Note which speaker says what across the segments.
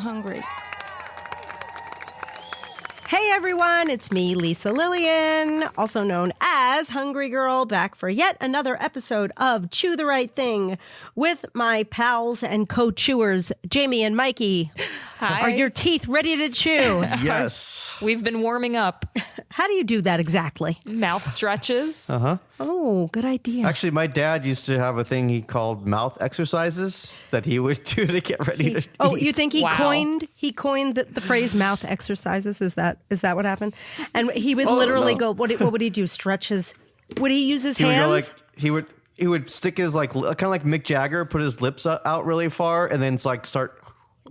Speaker 1: hungry. Hey everyone, it's me, Lisa Lillian, also known as Hungry Girl, back for yet another episode of Chew the Right Thing with my pals and co-chewers, Jamie and Mikey.
Speaker 2: Hi.
Speaker 1: Are your teeth ready to chew?
Speaker 3: Yes.
Speaker 2: We've been warming up.
Speaker 1: How do you do that exactly?
Speaker 2: Mouth stretches.
Speaker 1: Oh, good idea.
Speaker 3: Actually, my dad used to have a thing he called mouth exercises that he would do to get ready to eat.
Speaker 1: You think he
Speaker 2: Wow.
Speaker 1: coined the phrase mouth exercises? Is that what happened? And he would literally
Speaker 3: no.
Speaker 1: go, what would he do? Stretch his, would he use his
Speaker 3: He would
Speaker 1: hands?
Speaker 3: go like he would stick his kind of like Mick Jagger, put his lips out really far, and then start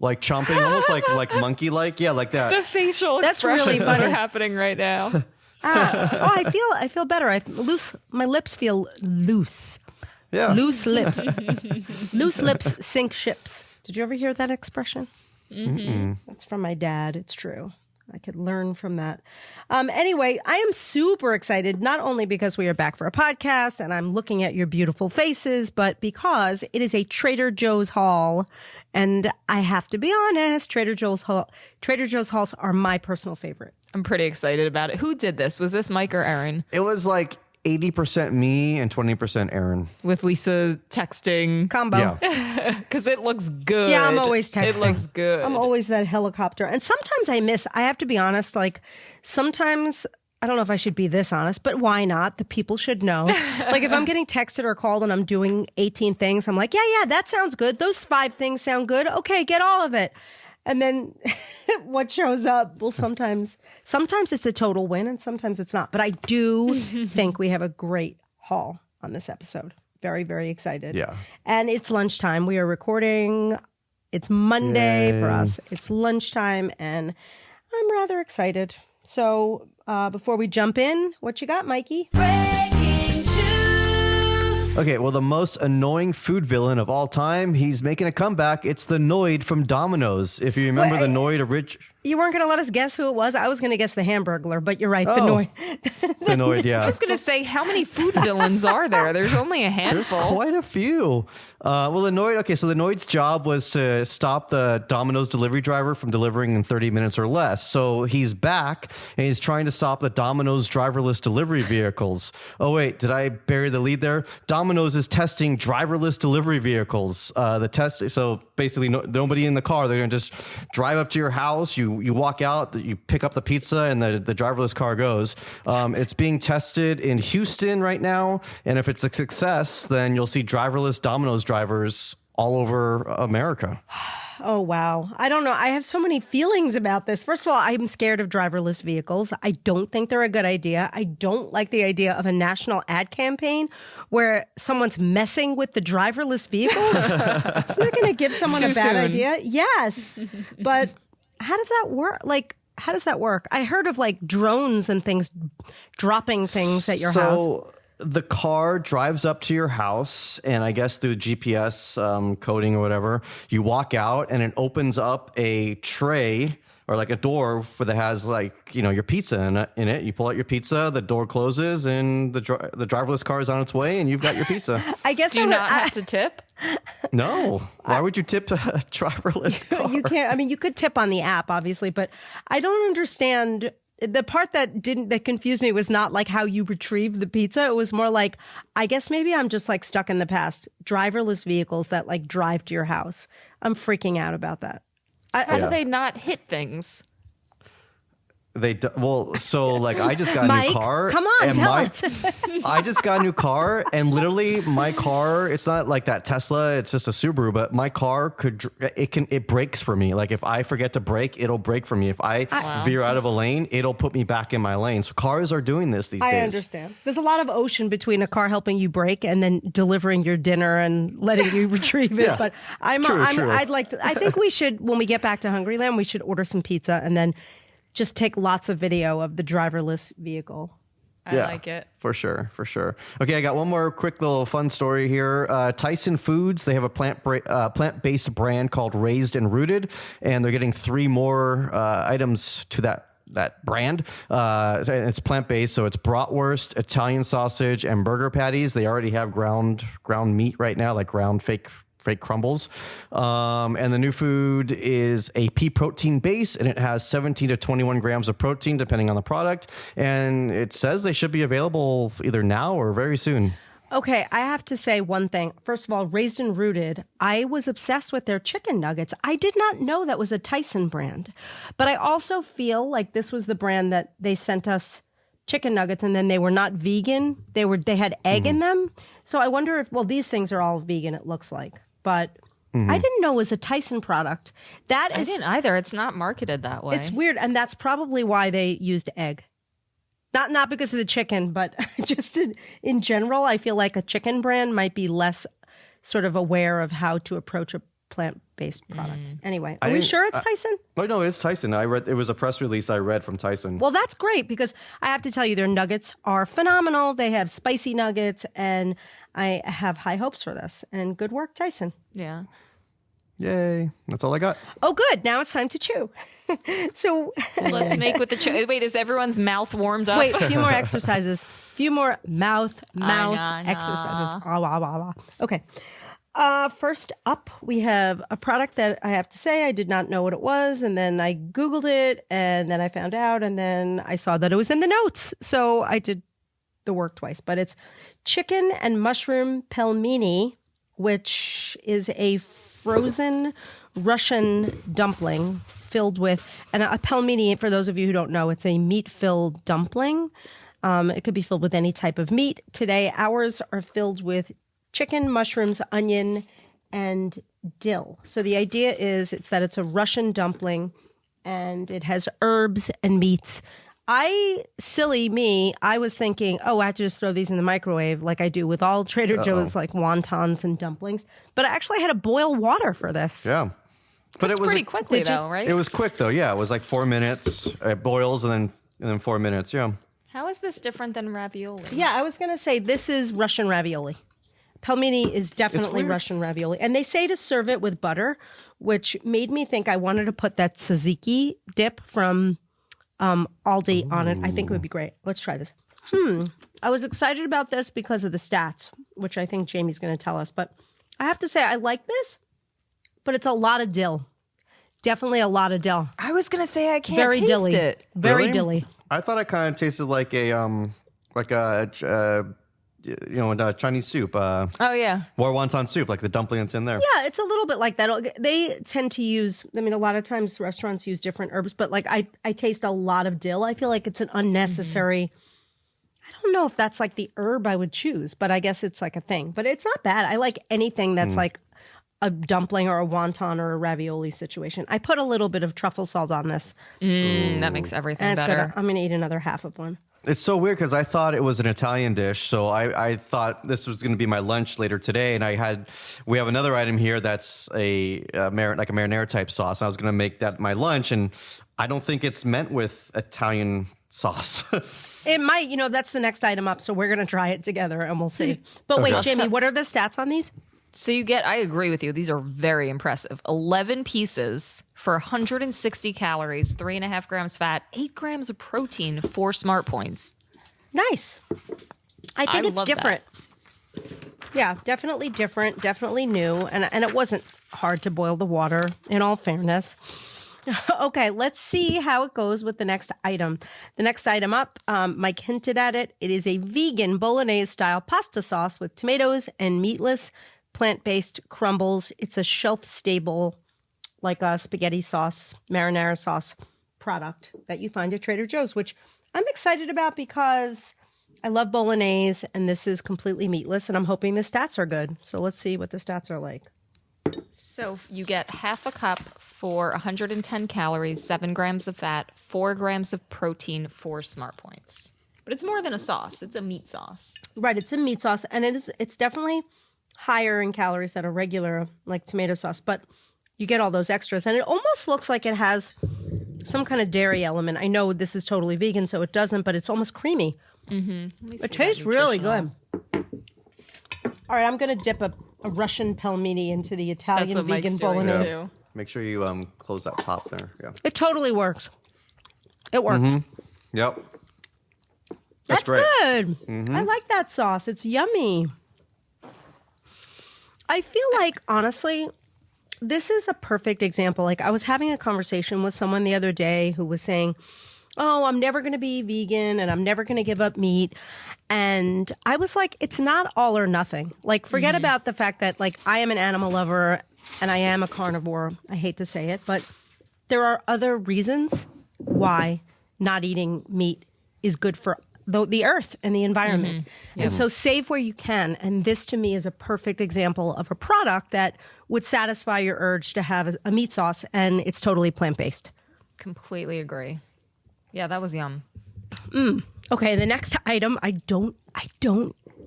Speaker 3: like chomping, almost like monkey like, yeah, like that.
Speaker 2: The facial
Speaker 1: That's
Speaker 2: expressions
Speaker 1: really
Speaker 2: that
Speaker 1: funny.
Speaker 2: are happening right now.
Speaker 1: I feel better. My lips feel loose.
Speaker 3: Yeah.
Speaker 1: Loose lips. Loose lips sink ships. Did you ever hear that expression? Mm-hmm. That's from my dad. It's true. I could learn from that. Anyway, I am super excited, not only because we are back for a podcast and I'm looking at your beautiful faces, but because it is a Trader Joe's haul. And I have to be honest, Trader Joe's hauls are my personal favorite.
Speaker 2: I'm pretty excited about it. Who did this? Was this Mike or Aaron?
Speaker 3: It was like 80% me and 20% Aaron.
Speaker 2: With Lisa texting.
Speaker 1: Combo.
Speaker 3: Yeah.
Speaker 2: Because it looks good.
Speaker 1: Yeah, I'm always texting.
Speaker 2: It looks good.
Speaker 1: I'm always that helicopter. And sometimes I have to be honest, like sometimes, I don't know if I should be this honest, but why not? The people should know. Like if I'm getting texted or called and I'm doing 18 things, I'm like, yeah, that sounds good. Those 5 things sound good. Okay, get all of it. And then what shows up, well, sometimes it's a total win and sometimes it's not. But I do think we have a great haul on this episode. Very, very excited.
Speaker 3: Yeah.
Speaker 1: And it's lunchtime. We are recording. It's Monday for us. It's lunchtime and I'm rather excited. So before we jump in, what you got, Mikey?
Speaker 3: Okay, well, the most annoying food villain of all time, he's making a comeback. It's the Noid from Domino's. If you remember the Noid
Speaker 1: You weren't going to let us guess who it was? I was going to guess the Hamburglar, but you're right. The
Speaker 3: Oh.
Speaker 1: Noid.
Speaker 3: the Noid, yeah.
Speaker 2: I was going to say, how many food villains are there? There's only a
Speaker 3: There's
Speaker 2: handful.
Speaker 3: quite a few. Well, the Noid, so the Noid's job was to stop the Domino's delivery driver from delivering in 30 minutes or less. So he's back and he's trying to stop the Domino's driverless delivery vehicles. Oh, wait, did I bury the lead there? Domino's is testing driverless delivery vehicles. So basically nobody in the car. They're going to just drive up to your house. You walk out, you pick up the pizza and the driverless car goes. It's being tested in Houston right now. And if it's a success, then you'll see driverless Domino's drivers all over America.
Speaker 1: Oh, wow. I don't know. I have so many feelings about this. First of all, I'm scared of driverless vehicles. I don't think they're a good idea. I don't like the idea of a national ad campaign where someone's messing with the driverless vehicles. Isn't that going to give someone
Speaker 2: Too
Speaker 1: a bad
Speaker 2: soon.
Speaker 1: idea? Yes. But how does that work? How does that work? I heard of drones and things dropping things at your house.
Speaker 3: So the car drives up to your house, and I guess through GPS coding or whatever, you walk out and it opens up a tray or like a door that has your pizza in it. You pull out your pizza, the door closes, and the driverless car is on its way, and you've got your pizza.
Speaker 1: I guess
Speaker 2: Do you not have to tip?
Speaker 3: No, why would you tip a driverless car?
Speaker 1: You can't. I mean, you could tip on the app, obviously, but I don't understand. The part that confused me was not like how you retrieve the pizza. It was more like, I guess maybe I'm just stuck in the past. Driverless vehicles that drive to your house. I'm freaking out about that.
Speaker 2: How do they not hit things?
Speaker 3: I just got a
Speaker 1: Mike,
Speaker 3: new car.
Speaker 1: come on,
Speaker 3: and
Speaker 1: tell us.
Speaker 3: I just got a new car, and literally my car, it's not like that Tesla, it's just a Subaru, but my car it brakes for me. Like if I forget to brake, it'll brake for me. If I veer out of a lane, it'll put me back in my lane. So cars are doing this these days.
Speaker 1: I understand. There's a lot of ocean between a car helping you brake and then delivering your dinner and letting you retrieve it.
Speaker 3: Yeah.
Speaker 1: But
Speaker 3: True.
Speaker 1: I think we should, when we get back to Hungryland, we should order some pizza and then just take lots of video of the driverless vehicle.
Speaker 2: I like it.
Speaker 3: For sure. Okay, I got one more quick little fun story here. Tyson Foods, they have a plant-based brand called Raised and Rooted, and they're getting 3 more items to that brand. It's plant-based, so it's bratwurst, Italian sausage, and burger patties. They already have ground meat right now, like ground fake fake crumbles. And the new food is a pea protein base, and it has 17 to 21 grams of protein, depending on the product. And it says they should be available either now or very soon.
Speaker 1: Okay, I have to say one thing. First of all, Raised and Rooted, I was obsessed with their chicken nuggets. I did not know that was a Tyson brand. But I also feel like this was the brand that they sent us chicken nuggets and then they were not vegan. They had egg in them. So I wonder if, well, these things are all vegan, it looks like. But I didn't know it was a Tyson product.
Speaker 2: I didn't either. It's not marketed that way.
Speaker 1: It's weird. And that's probably why they used egg. Not because of the chicken, but just in general, I feel like a chicken brand might be less sort of aware of how to approach a plant-based product. Anyway, are we sure it's Tyson?
Speaker 3: Oh, no, it's Tyson. I read it was a press release I read from Tyson.
Speaker 1: Well, that's great because I have to tell you, their nuggets are phenomenal. They have spicy nuggets, and I have high hopes for this. And good work, Tyson.
Speaker 2: Yeah.
Speaker 3: Yay. That's all I got.
Speaker 1: Oh, good. Now it's time to chew. So
Speaker 2: Let's make with the wait, is everyone's mouth warmed up?
Speaker 1: wait, a few more exercises. Few more mouth
Speaker 2: know.
Speaker 1: exercises. Ah, wah, wah, wah. Okay. First up, we have a product that I have to say I did not know what it was, and then I Googled it, and then I found out, and then I saw that it was in the notes. So I did the work twice, but it's chicken and mushroom pelmeni, which is a frozen Russian dumpling filled with, and a pelmeni, for those of you who don't know, it's a meat-filled dumpling. It could be filled with any type of meat. Today, ours are filled with chicken, mushrooms, onion, and dill. So the idea is it's a Russian dumpling, and it has herbs and meats. Silly me, I was thinking, I have to just throw these in the microwave like I do with all Trader Joe's like wontons and dumplings. But I actually had to boil water for this.
Speaker 3: Yeah. But
Speaker 2: It's
Speaker 3: it was
Speaker 2: pretty quickly though, right?
Speaker 3: It was quick though. Yeah, it was like 4 minutes. It boils and then 4 minutes. Yeah.
Speaker 2: How is this different than ravioli?
Speaker 1: Yeah, I was going to say this is Russian ravioli. Pelmeni is definitely
Speaker 3: weird.
Speaker 1: Russian ravioli. And they say to serve it with butter, which made me think I wanted to put that tzatziki dip from Aldi on it. I think it would be great. Let's try this. I was excited about this because of the stats, which I think Jamie's going to tell us. But I have to say I like this, but it's a lot of dill. Definitely a lot of dill.
Speaker 2: I was gonna say I can't
Speaker 1: Very
Speaker 2: taste
Speaker 1: dilly.
Speaker 2: it.
Speaker 1: Very
Speaker 3: Really?
Speaker 1: dilly.
Speaker 3: I thought it kind of tasted like a Chinese soup,
Speaker 2: Oh yeah.
Speaker 3: or wonton soup, like the dumpling that's in there.
Speaker 1: Yeah, it's a little bit like that. They tend to use, a lot of times restaurants use different herbs, but like I taste a lot of dill. I feel like it's an unnecessary, I don't know if that's like the herb I would choose, but I guess it's like a thing. But it's not bad. I like anything that's like a dumpling or a wonton or a ravioli situation. I put a little bit of truffle salt on this,
Speaker 2: That makes everything
Speaker 1: and it's
Speaker 2: better.
Speaker 1: good. I'm going to eat another half of one.
Speaker 3: It's so weird because I thought it was an Italian dish, so I thought this was going to be my lunch later today, and we have another item here that's a marinara type sauce, and I was going to make that my lunch, and I don't think it's meant with Italian sauce.
Speaker 1: It might, that's the next item up, so we're going to try it together and we'll see. But wait, Jamie, what are the stats on these?
Speaker 2: So I agree with you. These are very impressive. 11 pieces for 160 calories, 3.5 grams fat, 8 grams of protein, 4 smart points.
Speaker 1: Nice. I think it's
Speaker 2: love
Speaker 1: different. Yeah, definitely different, definitely new. And it wasn't hard to boil the water, in all fairness. Okay, let's see how it goes with the next item. The next item up, Mike hinted at it. It is a vegan bolognese-style pasta sauce with tomatoes and meatless plant-based crumbles. It's a shelf-stable, like a spaghetti sauce, marinara sauce product that you find at Trader Joe's, which I'm excited about because I love bolognese, and this is completely meatless, and I'm hoping the stats are good. So let's see what the stats are like.
Speaker 2: So you get half a cup for 110 calories, 7 grams of fat, 4 grams of protein, 4 smart points. But it's more than a sauce. It's a meat sauce.
Speaker 1: Right, it's a meat sauce, and it's definitely higher in calories than a regular like tomato sauce, but you get all those extras, and it almost looks like it has some kind of dairy element. I know this is totally vegan, so it doesn't, but it's almost creamy. It tastes really good. All right, I'm going to dip a Russian pelmeni into the Italian
Speaker 2: That's what
Speaker 1: vegan
Speaker 2: Mike's doing,
Speaker 1: bolognese.
Speaker 2: too.
Speaker 3: Make sure you close that top there. Yeah.
Speaker 1: It totally works. It works.
Speaker 3: Yep.
Speaker 1: That's
Speaker 3: great.
Speaker 1: good. I like that sauce. It's yummy. I feel like, honestly, this is a perfect example. Like, I was having a conversation with someone the other day who was saying, oh, I'm never going to be vegan and I'm never going to give up meat. And I was like, it's not all or nothing. Like, forget about the fact that, like, I am an animal lover and I am a carnivore. I hate to say it, but there are other reasons why not eating meat is good for the earth and the environment. And so save where you can. And this to me is a perfect example of a product that would satisfy your urge to have a meat sauce, and it's totally plant-based.
Speaker 2: Completely agree. Yeah, that was yum.
Speaker 1: Okay, the next item I don't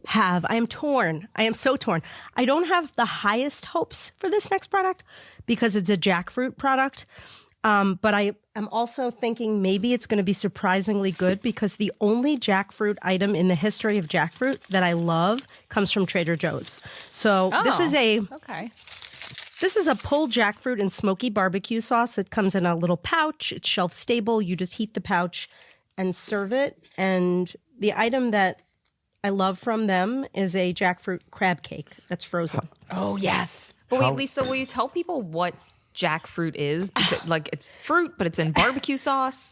Speaker 1: have. I am torn. I am so torn. I don't have the highest hopes for this next product because it's a jackfruit product. But I am also thinking maybe it's going to be surprisingly good because the only jackfruit item in the history of jackfruit that I love comes from Trader Joe's. So this is
Speaker 2: Okay.
Speaker 1: This is a pulled jackfruit and smoky barbecue sauce. It comes in a little pouch. It's shelf stable. You just heat the pouch and serve it. And the item that I love from them is a jackfruit crab cake that's frozen.
Speaker 2: Oh, yes. But wait, Lisa, will you tell people what jackfruit is? Because, like, it's fruit, but it's in barbecue sauce.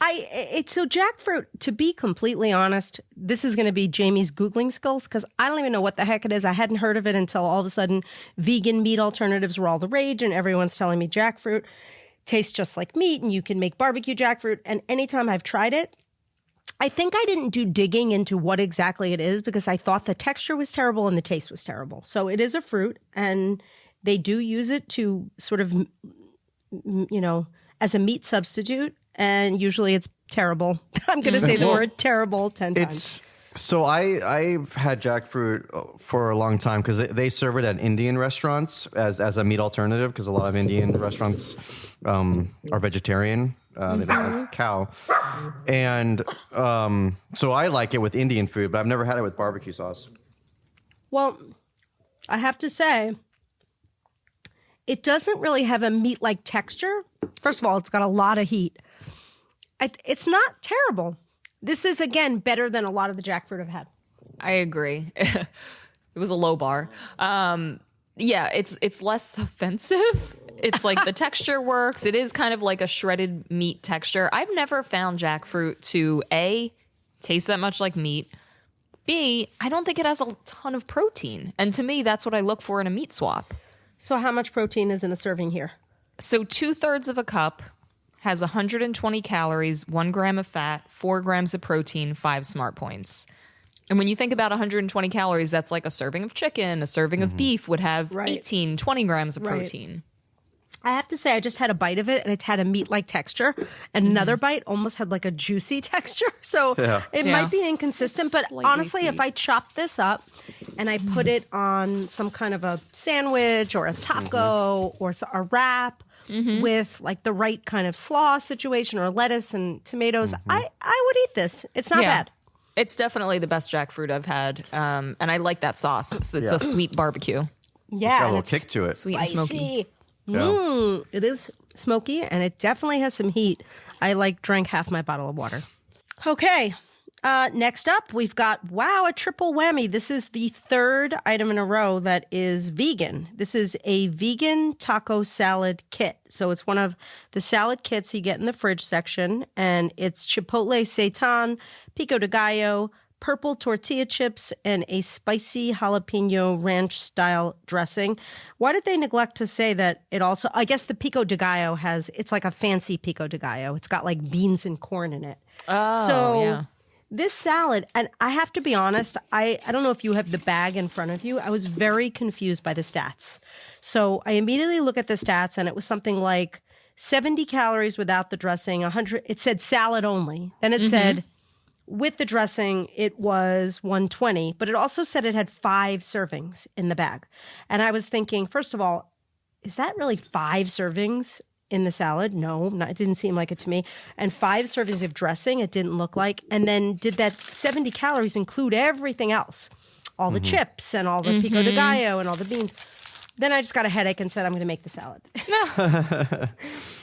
Speaker 1: So jackfruit, to be completely honest, this is going to be Jamie's Googling skills because I don't even know what the heck it is. I hadn't heard of it until all of a sudden vegan meat alternatives were all the rage and everyone's telling me jackfruit tastes just like meat and you can make barbecue jackfruit. And anytime I've tried it, I think I didn't do digging into what exactly it is because I thought the texture was terrible and the taste was terrible. So it is a fruit and they do use it to sort of, you know, as a meat substitute, and usually it's terrible. I'm going to say the word terrible 10 times.
Speaker 3: So I've had jackfruit for a long time because they serve it at Indian restaurants as a meat alternative because a lot of Indian restaurants are vegetarian. They don't like cow. And so I like it with Indian food, but I've never had it with barbecue sauce.
Speaker 1: Well, I have to say, it doesn't really have a meat-like texture. First of all, it's got a lot of heat. It's not terrible. This is, again, better than a lot of the jackfruit I've had.
Speaker 2: I agree. It was a low bar. Yeah, it's less offensive. It's like the texture works. It is kind of like a shredded meat texture. I've never found jackfruit to A, taste that much like meat. B, I don't think it has a ton of protein. And to me, that's what I look for in a meat swap.
Speaker 1: So how much protein is in a serving here?
Speaker 2: So 2/3 of a cup has 120 calories, 1 gram of fat, 4 grams of protein, 5 smart points. And when you think about 120 calories, that's like a serving of chicken, a serving of beef would have 18, 20 grams of protein.
Speaker 1: I have to say, I just had a bite of it and it had a meat-like texture. And another bite almost had like a juicy texture. So it might be inconsistent. But
Speaker 2: Slightly
Speaker 1: honestly, if
Speaker 2: sweet.
Speaker 1: I chop this up and I put it on some kind of a sandwich or a taco or a wrap with like the right kind of slaw situation or lettuce and tomatoes, I would eat this. It's not bad.
Speaker 2: It's definitely the best jackfruit I've had. And I like that sauce. It's a sweet barbecue.
Speaker 1: Yeah.
Speaker 3: It's got a
Speaker 1: and
Speaker 3: little
Speaker 1: it's
Speaker 3: kick to it.
Speaker 2: Sweet and smoky.
Speaker 1: spicy.
Speaker 3: Yeah.
Speaker 1: It is smoky and it definitely has some heat. I drank half my bottle of water. Okay. Next up, we've got, a triple whammy. This is the third item in a row that is vegan. This is a vegan taco salad kit. So it's one of the salad kits you get in the fridge section, and it's chipotle seitan, pico de gallo, purple tortilla chips, and a spicy jalapeno ranch style dressing. Why did they neglect to say that it also, I guess the pico de gallo it's like a fancy pico de gallo. It's got like beans and corn in it.
Speaker 2: Oh,
Speaker 1: So
Speaker 2: yeah.
Speaker 1: this salad, and I have to be honest, I don't know if you have the bag in front of you. I was very confused by the stats. So I immediately look at the stats and it was something like 70 calories without the dressing, 100, it said salad only. Then it said with the dressing, it was 120, but it also said it had 5 servings in the bag. And I was thinking, first of all, is that really 5 servings in the salad? No, it didn't seem like it to me. And 5 servings of dressing, it didn't look like. And then did that 70 calories include everything else? All the chips and all the pico de gallo and all the beans. Then I just got a headache and said, I'm going to make the salad.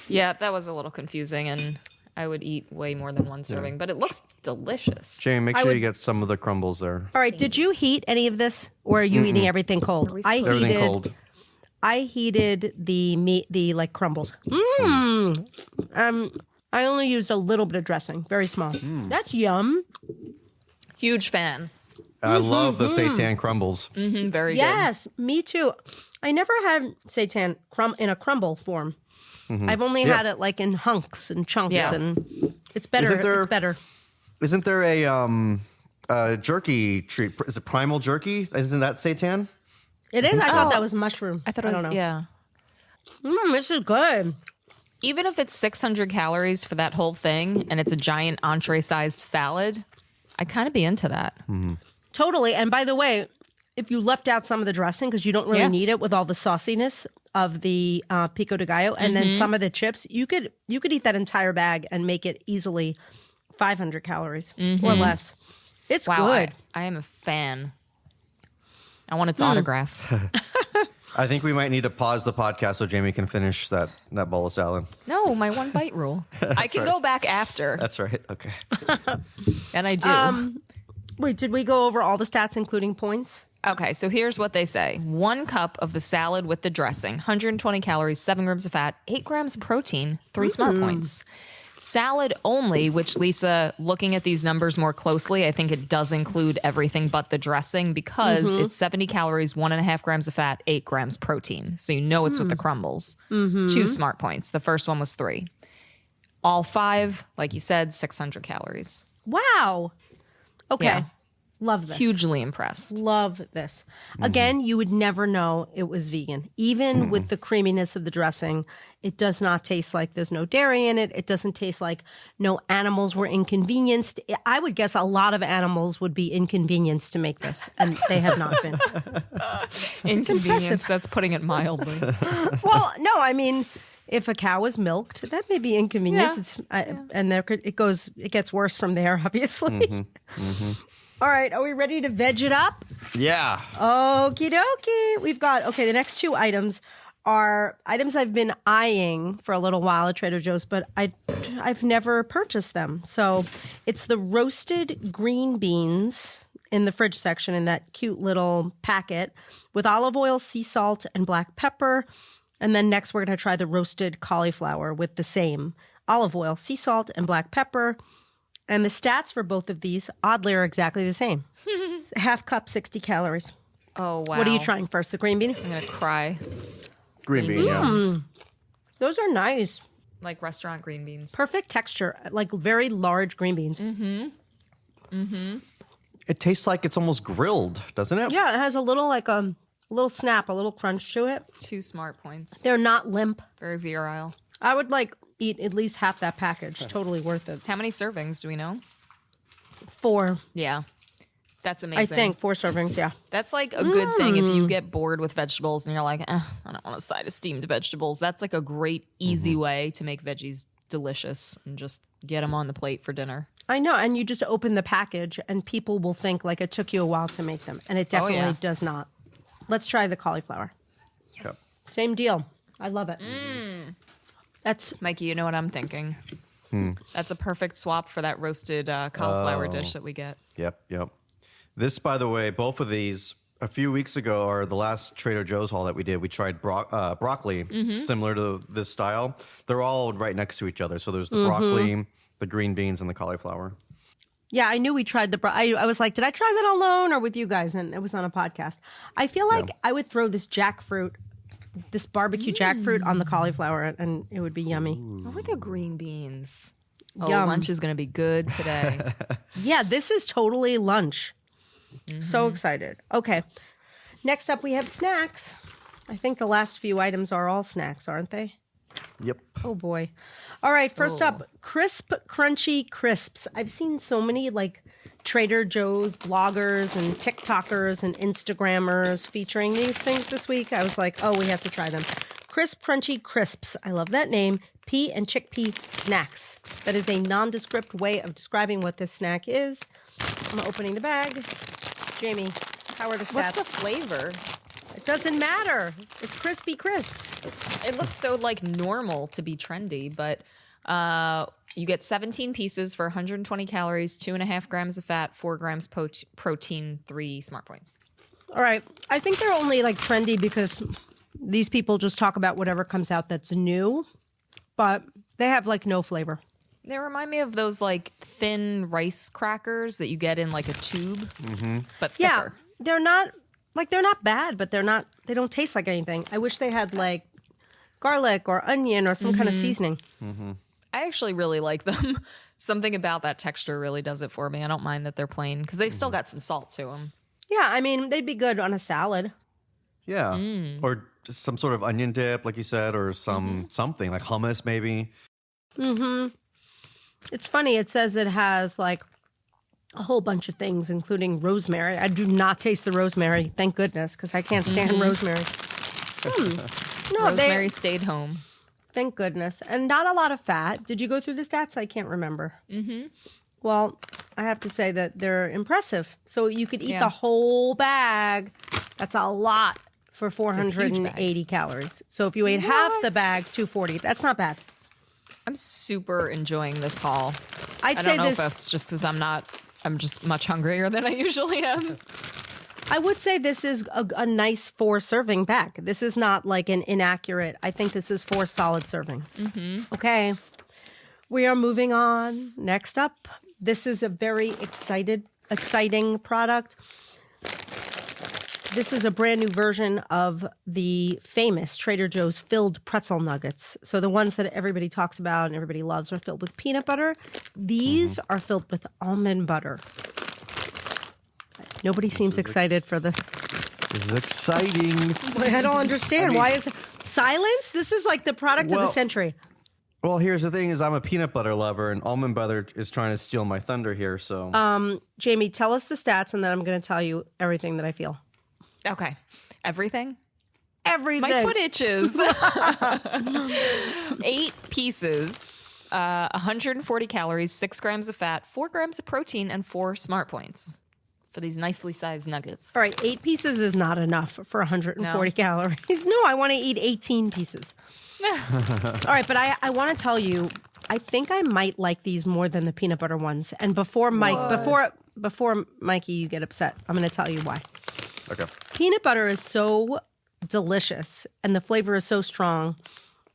Speaker 2: Yeah, that was a little confusing, and I would eat way more than 1 serving, but it looks delicious.
Speaker 3: Jamie, make
Speaker 1: I
Speaker 3: sure
Speaker 1: would-
Speaker 3: you get some of the crumbles there.
Speaker 1: All right, did you heat any of this or are you eating everything cold? I
Speaker 3: Everything
Speaker 1: heated
Speaker 3: cold.
Speaker 1: I heated the meat, the like crumbles. I only used a little bit of dressing, very small. That's yum.
Speaker 2: Huge fan.
Speaker 3: I love the seitan crumbles.
Speaker 2: Very good.
Speaker 1: Yes, me too. I never had seitan in a crumble form. I've only had it like in hunks and chunks,
Speaker 2: Yeah.
Speaker 1: and it's better. It's better.
Speaker 3: Isn't there a jerky treat? Is it primal jerky? Isn't that seitan?
Speaker 1: It is. I thought that was mushroom.
Speaker 2: I thought it was,
Speaker 1: don't know.
Speaker 2: yeah.
Speaker 1: This is good.
Speaker 2: Even if it's 600 calories for that whole thing and it's a giant entree-sized salad, I'd kind of be into that.
Speaker 1: Totally. And by the way, if you left out some of the dressing because you don't really
Speaker 2: Yeah.
Speaker 1: need it with all the sauciness of the pico de gallo, and then some of the chips, you could eat that entire bag and make it easily 500 calories or less. It's
Speaker 2: Wow,
Speaker 1: good.
Speaker 2: I am a fan. I want its autograph.
Speaker 3: I think we might need to pause the podcast so Jamie can finish that bowl of salad.
Speaker 2: No, my one bite rule. I can go back after,
Speaker 3: That's right. Okay.
Speaker 2: and I do.
Speaker 1: Wait, did we go over all the stats, including points?
Speaker 2: Okay, so here's what they say. 1 cup of the salad with the dressing, 120 calories, 7 grams of fat, 8 grams of protein, 3 smart points. Salad only, which Lisa, looking at these numbers more closely, I think it does include everything but the dressing because it's 70 calories, 1.5 grams of fat, 8 grams protein. So you know it's with the crumbles. 2 smart points. The first one was 3. All 5, like you said, 600 calories.
Speaker 1: Wow. Okay.
Speaker 2: Yeah.
Speaker 1: Love this.
Speaker 2: Hugely impressed.
Speaker 1: Love this. Again, you would never know it was vegan. Even with the creaminess of the dressing, it does not taste like there's no dairy in it. It doesn't taste like no animals were inconvenienced. I would guess a lot of animals would be inconvenienced to make this, and they have not been.
Speaker 2: Inconvenience, that's putting it mildly.
Speaker 1: Well, no, I mean, if a cow was milked, that may be inconvenience. And it gets worse from there, obviously. All right, are we ready to veg it up?
Speaker 3: Yeah.
Speaker 1: Okie dokie. We've got, the next 2 items are items I've been eyeing for a little while at Trader Joe's, but I've never purchased them. So it's the roasted green beans in the fridge section in that cute little packet with olive oil, sea salt, and black pepper. And then next we're going to try the roasted cauliflower with the same olive oil, sea salt, and black pepper. And the stats for both of these, oddly, are exactly the same. Half cup, 60 calories.
Speaker 2: Oh, wow.
Speaker 1: What are you trying first? The green bean?
Speaker 2: I'm going to cry.
Speaker 3: Green bean. Yeah.
Speaker 1: Those are nice.
Speaker 2: Like restaurant green beans.
Speaker 1: Perfect texture, like very large green beans.
Speaker 3: It tastes like it's almost grilled, doesn't it?
Speaker 1: Yeah, it has a little a little snap, a little crunch to it.
Speaker 2: 2 smart points.
Speaker 1: They're not limp.
Speaker 2: Very virile.
Speaker 1: I would eat at least half that package. Totally worth it.
Speaker 2: How many servings do we know?
Speaker 1: 4,
Speaker 2: Yeah. That's amazing.
Speaker 1: I think 4 servings. Yeah.
Speaker 2: That's like a good thing if you get bored with vegetables and you're like, I don't want a side of steamed vegetables. That's like a great, easy way to make veggies delicious and just get them on the plate for dinner.
Speaker 1: I know, and you just open the package, and people will think like it took you a while to make them, and it definitely does not. Let's try the cauliflower.
Speaker 3: Yes.
Speaker 1: Same deal. I love it. That's
Speaker 2: Mikey, you know what I'm thinking. That's a perfect swap for that roasted cauliflower dish that we get.
Speaker 3: Yep. This, by the way, both of these, a few weeks ago, or the last Trader Joe's haul that we did, we tried broccoli, similar to this style. They're all right next to each other. So there's the broccoli, the green beans, and the cauliflower.
Speaker 1: Yeah, I knew we tried I was like, did I try that alone or with you guys? And it was on a podcast. I feel like I would throw this jackfruit, this barbecue jackfruit on the cauliflower, and it would be yummy.
Speaker 2: What were the green beans? Oh,
Speaker 1: Yum.
Speaker 2: lunch is going to be good today.
Speaker 1: Yeah, this is totally lunch. So excited. Okay. Next up, we have snacks. I think the last few items are all snacks, aren't they?
Speaker 3: Yep.
Speaker 1: Oh boy. All right, first up, crisp, crunchy crisps. I've seen so many Trader Joe's bloggers and TikTokers and Instagrammers featuring these things this week. I was like, oh, we have to try them. Crisp, crunchy crisps. I love that name. Pea and chickpea snacks. That is a nondescript way of describing what this snack is. I'm opening the bag. Jamie, how are the stats?
Speaker 2: What's the flavor?
Speaker 1: It doesn't matter. It's crispy crisps.
Speaker 2: It looks so normal to be trendy, but you get 17 pieces for 120 calories, 2.5 grams of fat, 4 grams protein, 3 smart points.
Speaker 1: All right. I think they're only trendy because These people just talk about whatever comes out that's new, but they have like no flavor.
Speaker 2: They remind me of those like thin rice crackers that you get in like a tube, but thicker.
Speaker 1: Yeah, they're not bad, but they don't taste like anything. I wish they had like garlic or onion or some kind of seasoning.
Speaker 2: I actually really like them. Something about that texture really does it for me. I don't mind that they're plain because they've still got some salt to them.
Speaker 1: Yeah, I mean, they'd be good on a salad.
Speaker 3: Yeah. Or just some sort of onion dip, like you said, or something like hummus, maybe.
Speaker 1: It's funny. It says it has like a whole bunch of things, including rosemary. I do not taste the rosemary, thank goodness, because I can't stand rosemary. No,
Speaker 2: Rosemary stayed home.
Speaker 1: Thank goodness. And not a lot of fat. Did you go through the stats? I can't remember. Well, I have to say that they're impressive. So you could eat the whole bag. That's a lot for 480 calories. So if you ate half the bag, 240. That's not bad.
Speaker 2: I'm super enjoying this haul.
Speaker 1: I
Speaker 2: don't know if it's just because I'm just much hungrier than I usually am.
Speaker 1: I would say this is a nice 4-serving bag. This is not like an inaccurate. I think this is 4 solid servings. Okay. We are moving on. Next up, this is a very exciting product. This is a brand new version of the famous Trader Joe's filled pretzel nuggets. So the ones that everybody talks about and everybody loves are filled with peanut butter. These are filled with almond butter. Nobody seems excited for this.
Speaker 3: This is exciting.
Speaker 1: I don't understand. Why is it silence? This is like the product of the century.
Speaker 3: Well, here's the thing: is I'm a peanut butter lover, and almond butter is trying to steal my thunder here. So,
Speaker 1: Jamie, tell us the stats, and then I'm going to tell you everything that I feel.
Speaker 2: Okay. Everything?
Speaker 1: Everything.
Speaker 2: My foot itches. 8 pieces, 140 calories, 6 grams of fat, 4 grams of protein, and 4 smart points for these nicely sized nuggets.
Speaker 1: All right, 8 pieces is not enough for 140 calories. No, I want to eat 18 pieces. All right, but I want to tell you, I think I might like these more than the peanut butter ones. And before Mikey, you get upset, I'm going to tell you why.
Speaker 3: okay.
Speaker 1: Peanut butter is so delicious and the flavor is so strong,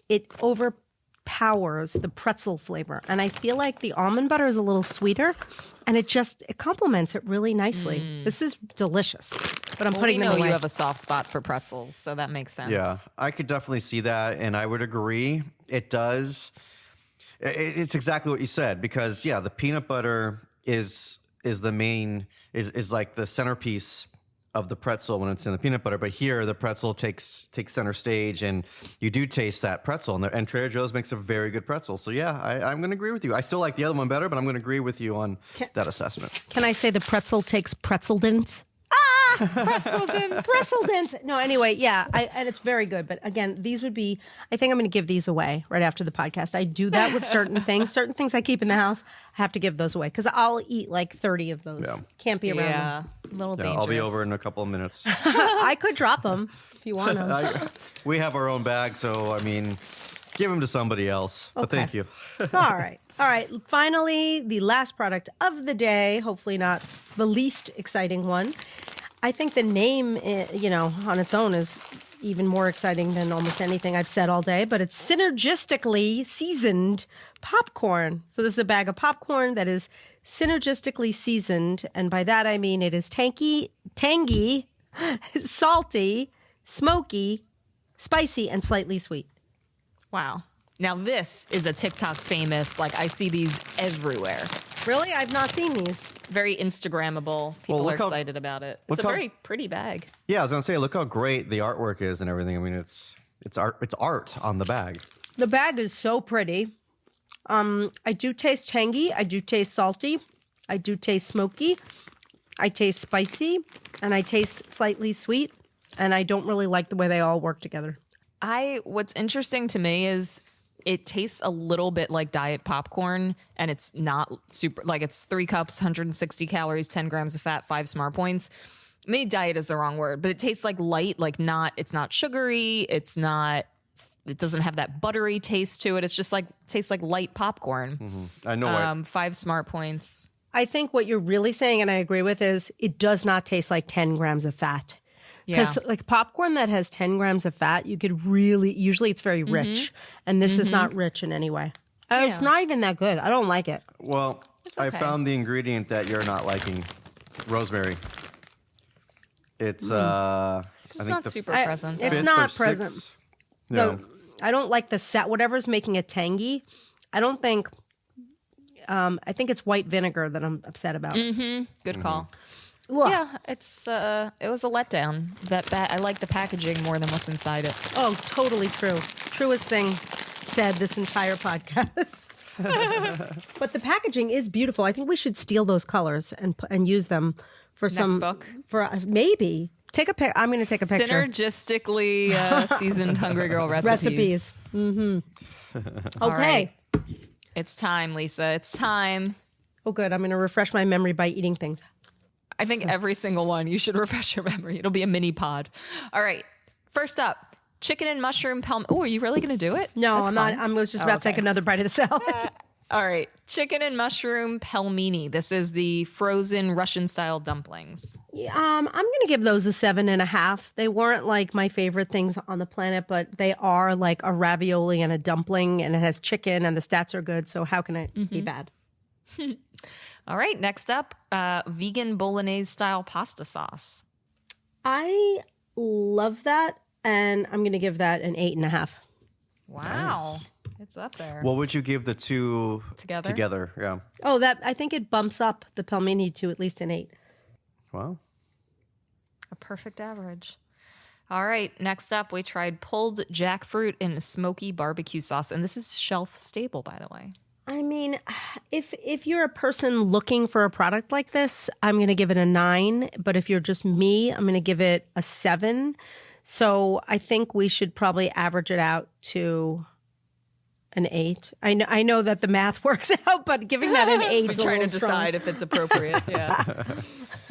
Speaker 1: it overpowers the pretzel flavor. And I feel like the almond butter is a little sweeter and it complements it really nicely. This is delicious, but I'm putting them away.
Speaker 2: You have a soft spot for pretzels, so that makes sense.
Speaker 3: Yeah, I could definitely see that, and I would agree. It does. It's exactly what you said because the peanut butter is the main is like the centerpiece of the pretzel when it's in the peanut butter, but here the pretzel takes center stage, and you do taste that pretzel. And Trader Joe's makes a very good pretzel. So I'm going to agree with you. I still like the other one better, but I'm going to agree with you on that assessment.
Speaker 1: Can I say the pretzel takes pretzeldence? Pretzeldence. No, anyway, and it's very good. But again, these would be, I think I'm going to give these away right after the podcast. I do that with certain things. Certain things I keep in the house, I have to give those away because I'll eat like 30 of those. Yeah. Can't be around them.
Speaker 2: A little dangerous.
Speaker 3: I'll be over in a couple of minutes.
Speaker 1: I could drop them if you want them.
Speaker 3: We have our own bag, so I mean, give them to somebody else. Okay. But thank you.
Speaker 1: All right. Finally, the last product of the day, hopefully not the least exciting one. I think the name, on its own is even more exciting than almost anything I've said all day, but it's synergistically seasoned popcorn. So this is a bag of popcorn that is synergistically seasoned, and by that I mean it is tangy, salty, smoky, spicy, and slightly sweet.
Speaker 2: Wow. Now this is a TikTok famous, I see these everywhere.
Speaker 1: Really? I've not seen these.
Speaker 2: Very Instagrammable. People are excited about it. It's a very pretty bag.
Speaker 3: Yeah, I was going to say, look how great the artwork is and everything. I mean, it's art on the bag.
Speaker 1: The bag is so pretty. I do taste tangy. I do taste salty. I do taste smoky. I taste spicy. And I taste slightly sweet. And I don't really like the way they all work together.
Speaker 2: What's interesting to me is it tastes a little bit like diet popcorn, and it's not super, it's 3 cups, 160 calories, 10 grams of fat, 5 smart points. Maybe diet is the wrong word, but it tastes like light, it's not sugary. It doesn't have that buttery taste to it. It's just tastes like light popcorn.
Speaker 3: Mm-hmm. I know.
Speaker 2: 5 smart points.
Speaker 1: I think what you're really saying, and I agree with, is it does not taste like 10 grams of fat. Because like popcorn that has 10 grams of fat, you could really, usually it's very rich. And this is not rich in any way. It's not even that good. I don't like it.
Speaker 3: Well, I
Speaker 2: okay.
Speaker 3: found the ingredient that you're not liking. Rosemary. It's I think
Speaker 2: not
Speaker 3: the
Speaker 2: super
Speaker 1: I-
Speaker 2: present.
Speaker 1: it's
Speaker 3: fifth
Speaker 1: not
Speaker 3: or
Speaker 1: present.
Speaker 3: sixth.
Speaker 1: No,
Speaker 3: Yeah.
Speaker 1: I don't like the whatever's making it tangy. I don't think, I think it's white vinegar that I'm upset about.
Speaker 2: Good call.
Speaker 1: Ugh.
Speaker 2: Yeah, it was a letdown. I like the packaging more than what's inside it.
Speaker 1: Oh, totally true. Truest thing said this entire podcast. But the packaging is beautiful. I think we should steal those colors and use them for some
Speaker 2: book?
Speaker 1: For maybe take a pic. I'm going to take a picture.
Speaker 2: Synergistically seasoned Hungry Girl recipes.
Speaker 1: Mm-hmm.
Speaker 2: All
Speaker 1: Okay.
Speaker 2: right. It's time, Lisa. It's time.
Speaker 1: Oh, good. I'm going to refresh my memory by eating things.
Speaker 2: I think every single one, you should refresh your memory. It'll be a mini pod. All right. First up, chicken and mushroom Oh, are you really going to do it?
Speaker 1: No,
Speaker 2: That's
Speaker 1: I'm
Speaker 2: fun.
Speaker 1: not. I was just about to take another bite of the salad.
Speaker 2: All right. Chicken and mushroom pelmeni. This is the frozen Russian style dumplings.
Speaker 1: I'm going to give those a 7.5. They weren't like my favorite things on the planet, but they are like a ravioli and a dumpling, and it has chicken, and the stats are good. So how can it be bad?
Speaker 2: All right. Next up, vegan bolognese style pasta sauce.
Speaker 1: I love that, and I'm going to give that an 8.5.
Speaker 2: Wow.
Speaker 3: Nice.
Speaker 2: It's up there.
Speaker 3: What would you give the two
Speaker 2: Together?
Speaker 3: Together, yeah.
Speaker 1: Oh, that I think it bumps up the pelmeni to at least an 8.
Speaker 3: Wow.
Speaker 2: A perfect average. All right. Next up, we tried pulled jackfruit in smoky barbecue sauce. And this is shelf stable, by the way.
Speaker 1: I mean, if you're a person looking for a product like this, I'm going to give it a 9. But if you're just me, I'm going to give it a 7. So I think we should probably average it out to an 8. I know that the math works out, but giving that an 8
Speaker 2: We're
Speaker 1: is a
Speaker 2: trying to
Speaker 1: little strong.
Speaker 2: decide if it's appropriate. Yeah.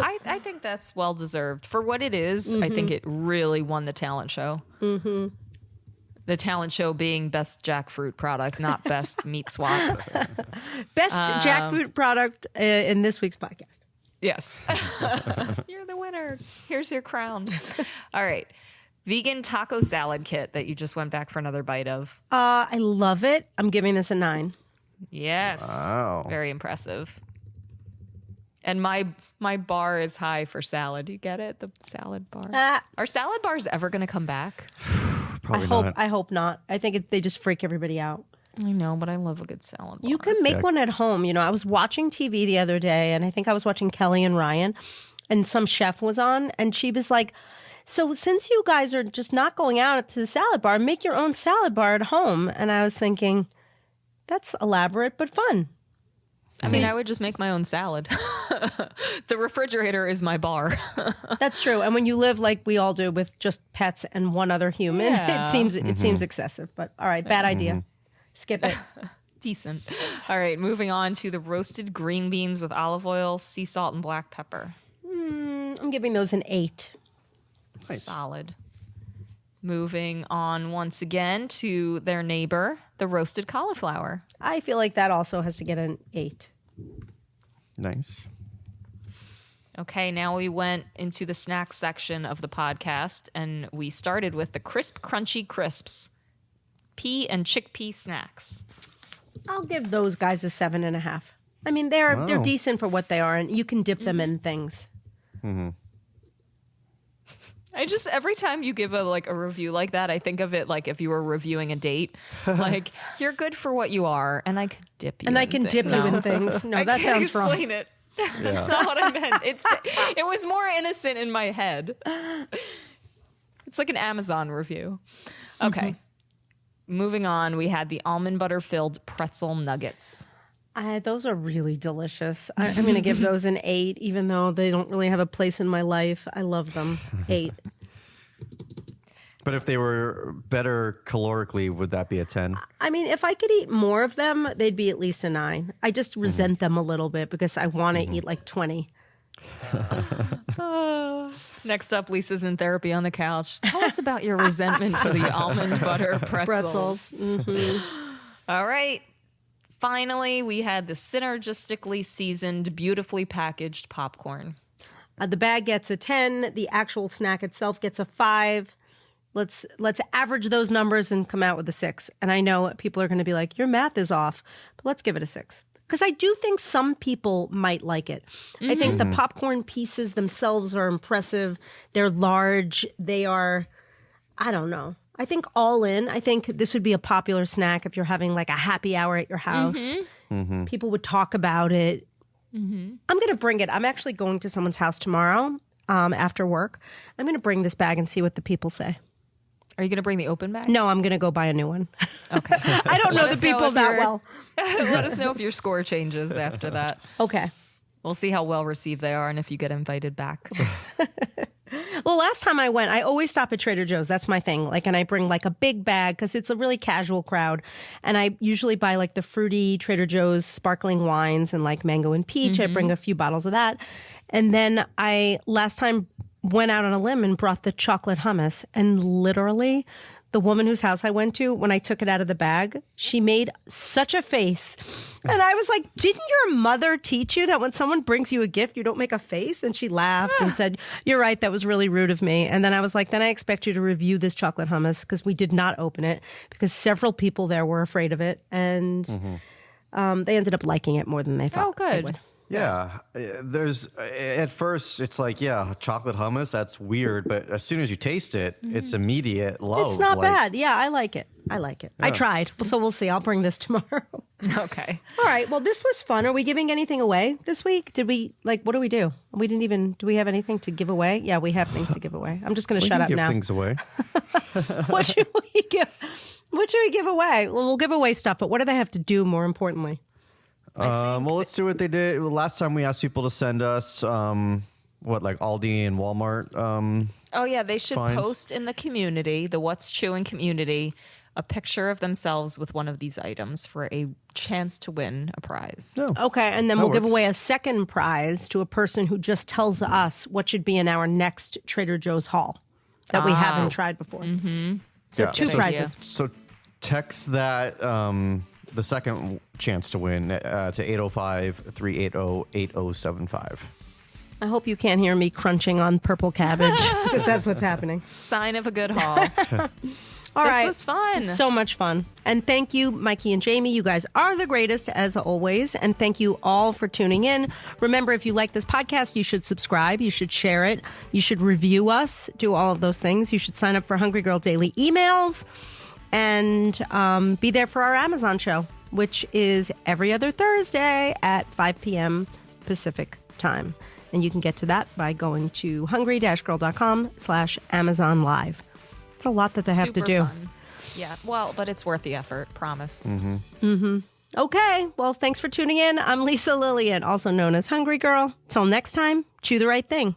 Speaker 2: I think that's well deserved. For what it is, I think it really won the talent show. Mm-hmm. The talent show being best jackfruit product, not best meat swap.
Speaker 1: Best jackfruit product in this week's podcast.
Speaker 2: Yes. You're the winner. Here's your crown. All right. Vegan taco salad kit that you just went back for another bite of.
Speaker 1: I love it. I'm giving this a 9.
Speaker 2: Yes.
Speaker 3: Wow.
Speaker 2: Very impressive. And my bar is high for salad. You get it? The salad bar. Are salad bars ever going to come back?
Speaker 3: Probably not.
Speaker 1: I hope not. I think they just freak everybody out.
Speaker 2: I know, but I love a good salad bar.
Speaker 1: You can make one at home. You know, I was watching TV the other day, and I think I was watching Kelly and Ryan, and some chef was on, and she was like, so since you guys are just not going out to the salad bar, make your own salad bar at home. And I was thinking, that's elaborate but fun.
Speaker 2: I mean, I would just make my own salad. The refrigerator is my bar.
Speaker 1: That's true. And when you live like we all do with just pets and one other human,
Speaker 2: Yeah.
Speaker 1: it seems excessive. But all right, bad idea. Skip it.
Speaker 2: Decent. All right, moving on to the roasted green beans with olive oil, sea salt, and black pepper.
Speaker 1: I'm giving those an 8.
Speaker 3: Nice.
Speaker 2: Solid. Moving on once again to their neighbor, the roasted cauliflower.
Speaker 1: I feel like that also has to get an 8.
Speaker 3: Nice.
Speaker 2: Okay, now we went into the snack section of the podcast, and we started with the crisp, crunchy crisps, pea and chickpea snacks.
Speaker 1: I'll give those guys a 7.5. I mean, they're
Speaker 3: Wow.
Speaker 1: decent for what they are, and you can dip them in things.
Speaker 2: I just every time you give a review like that, I think of it like if you were reviewing a date. Like you're good for what you are, and I could dip you.
Speaker 1: And I
Speaker 2: in
Speaker 1: can
Speaker 2: things.
Speaker 1: dip you in things. No,
Speaker 2: I
Speaker 1: that
Speaker 2: can't
Speaker 1: sounds wrong.
Speaker 2: explain it. That's not what I meant. It was more innocent in my head. It's like an Amazon review. Okay. Moving on, we had the almond butter filled pretzel nuggets.
Speaker 1: Those are really delicious. I'm going to give those an 8, even though they don't really have a place in my life. I love them. 8.
Speaker 3: But if they were better calorically, would that be a 10?
Speaker 1: I mean, if I could eat more of them, they'd be at least a 9. I just resent them a little bit because I want to eat like 20.
Speaker 2: Next up, Lisa's in therapy on the couch. Tell us about your resentment to the almond butter pretzels. All right. Finally, we had the synergistically seasoned, beautifully packaged popcorn.
Speaker 1: The bag gets a 10. The actual snack itself gets a 5. Let's average those numbers and come out with a 6. And I know people are going to be like, your math is off, but let's give it a 6. Because I do think some people might like it. I think the popcorn pieces themselves are impressive. They're large. They are, I don't know. I think all in, I think this would be a popular snack if you're having like a happy hour at your house. People would talk about it. I'm going to bring it. I'm actually going to someone's house tomorrow after work. I'm going to bring this bag and see what the people say.
Speaker 2: Are you going to bring the open bag?
Speaker 1: No, I'm going to go buy a new one.
Speaker 2: Okay.
Speaker 1: I don't know the people that well.
Speaker 2: Let us know if your score changes after that.
Speaker 1: Okay.
Speaker 2: We'll see how well received they are and if you get invited back.
Speaker 1: Well, last time I went, I always stop at Trader Joe's. That's my thing. Like, and I bring like a big bag because it's a really casual crowd. And I usually buy like the fruity Trader Joe's sparkling wines and like mango and peach. I bring a few bottles of that. And then I last time went out on a limb and brought the chocolate hummus. And literally, the woman whose house I went to, when I took it out of the bag, she made such a face. And I was like, didn't your mother teach you that when someone brings you a gift, you don't make a face? And she laughed and said, you're right, that was really rude of me. And then I was like, then I expect you to review this chocolate hummus because we did not open it because several people there were afraid of it. And they ended up liking it more than they thought.
Speaker 2: Oh, good.
Speaker 1: they would.
Speaker 3: Yeah, there's at first it's like, yeah, chocolate hummus, that's weird, but as soon as you taste it, it's immediate love.
Speaker 1: It's not
Speaker 3: like,
Speaker 1: bad. Yeah, I like it. I tried. So we'll see. I'll bring this tomorrow.
Speaker 2: Okay.
Speaker 1: All right. Well, this was fun. Are we giving anything away this week? Did we, like, what do we do? We didn't even, do we have anything to give away? Yeah, we have things to give away. I'm just going to
Speaker 3: We
Speaker 1: shut
Speaker 3: can
Speaker 1: up
Speaker 3: give
Speaker 1: now.
Speaker 3: things away.
Speaker 1: What should we give? What should we give away? Well, we'll give away stuff, but what do they have to do more importantly?
Speaker 3: Well, let's do what they did. Last time we asked people to send us, like Aldi and Walmart.
Speaker 2: Oh, yeah. They should
Speaker 3: Finds.
Speaker 2: post in the community, the What's Chewing community, a picture of themselves with one of these items for a chance to win a prize.
Speaker 3: No.
Speaker 1: Okay. And then
Speaker 3: That
Speaker 1: we'll give
Speaker 3: works.
Speaker 1: away a second prize to a person who just tells us what should be in our next Trader Joe's haul that we haven't tried before. So
Speaker 3: Yeah.
Speaker 1: two
Speaker 2: Good
Speaker 1: prizes.
Speaker 3: So text that the second chance to win to 805-380-8075.
Speaker 1: I hope you can't hear me crunching on purple cabbage because that's what's happening.
Speaker 2: Sign of a good haul.
Speaker 1: All
Speaker 2: This
Speaker 1: right.
Speaker 2: was fun.
Speaker 1: So much fun. And thank you, Mikey and Jamie. You guys are the greatest, as always. And thank you all for tuning in. Remember, if you like this podcast, you should subscribe. You should share it. You should review us. Do all of those things. You should sign up for Hungry Girl Daily emails. And be there for our Amazon show, which is every other Thursday at 5 p.m. Pacific time. And you can get to that by going to hungry-girl.com/Amazon Live. It's a lot that they have to
Speaker 2: Super
Speaker 1: do.
Speaker 2: fun. Yeah. Well, but it's worth the effort. Promise.
Speaker 1: Okay. Well, thanks for tuning in. I'm Lisa Lillian, also known as Hungry Girl. Till next time, chew the right thing.